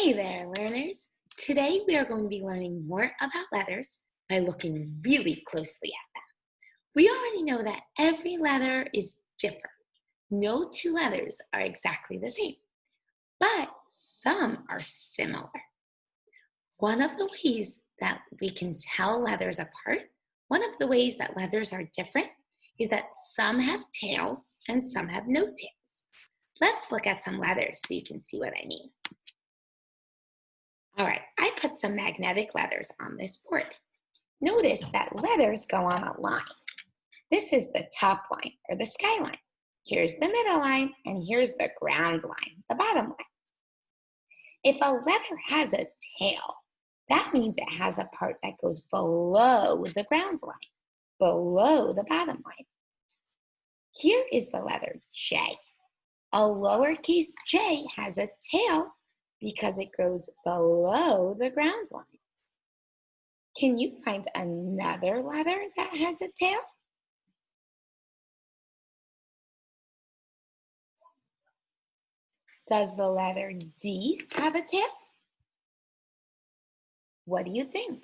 Hey there, learners. Today we are going to be learning more about letters by looking really closely at them. We already know that every letter is different. No two letters are exactly the same, but some are similar. One of the ways that we can tell letters apart, one of the ways that letters are different, is that some have tails and some have no tails. Let's look at some letters so you can see what I mean. All right, I put some magnetic letters on this board. Notice that letters go on a line. This is the top line, or the skyline. Here's the middle line, and here's the ground line, the bottom line. If a letter has a tail, that means it has a part that goes below the ground line, below the bottom line. Here is the letter J. A lowercase j has a tail because it goes below the ground line. Can you find another letter that has a tail? Does the letter D have a tail? What do you think?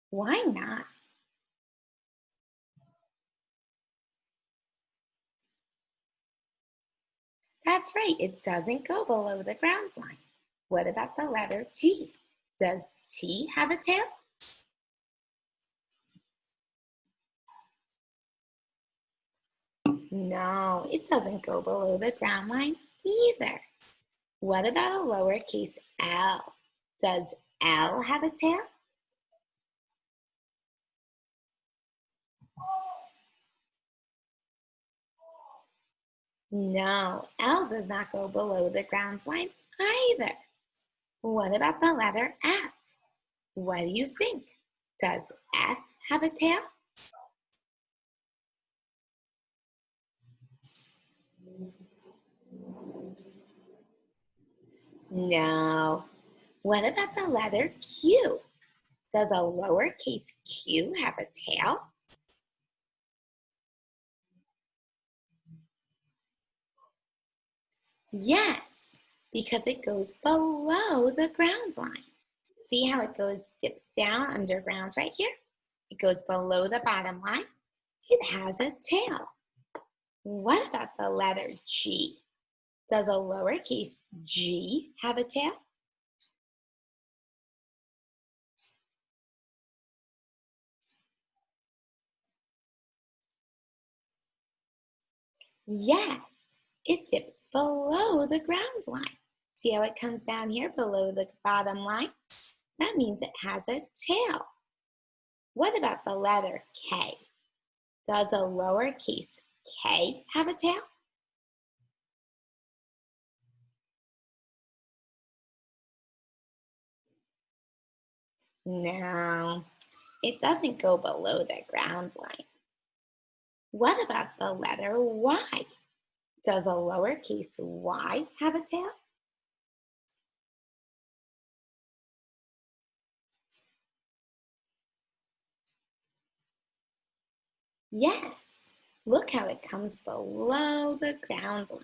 Why not? That's right, it doesn't go below the ground line. What about the letter T? Does T have a tail? No, it doesn't go below the ground line either. What about a lowercase l? Does L have a tail? No, L does not go below the ground line either. What about the letter F? What do you think? Does F have a tail? No. What about the letter Q? Does a lowercase q have a tail? Yes, because it goes below the ground line. See how it dips down underground right here? It goes below the bottom line. It has a tail. What about the letter G? Does a lowercase g have a tail? Yes, it dips below the ground line. See how it comes down here below the bottom line? That means it has a tail. What about the letter K? Does a lowercase k have a tail? No, it doesn't go below the ground line. What about the letter Y? Does a lowercase y have a tail? Yes, look how it comes below the ground line.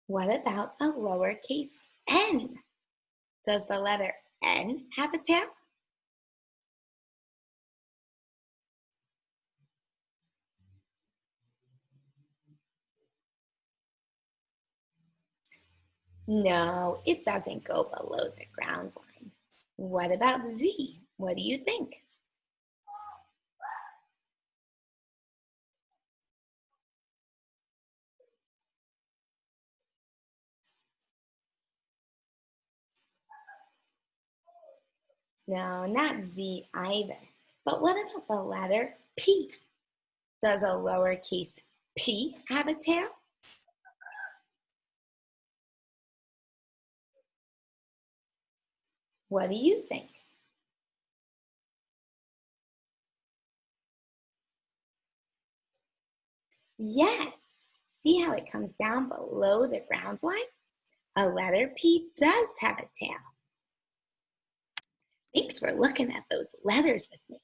What about a lowercase n? Does the letter N have a tail? No, it doesn't go below the ground line. What about Z? What do you think? No, not Z either. But what about the letter P? Does a lowercase p have a tail? What do you think? Yes. See how it comes down below the ground line? A letter P does have a tail. Thanks for looking at those letters with me.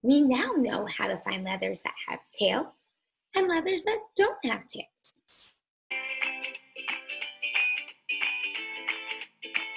We now know how to find letters that have tails and letters that don't have tails.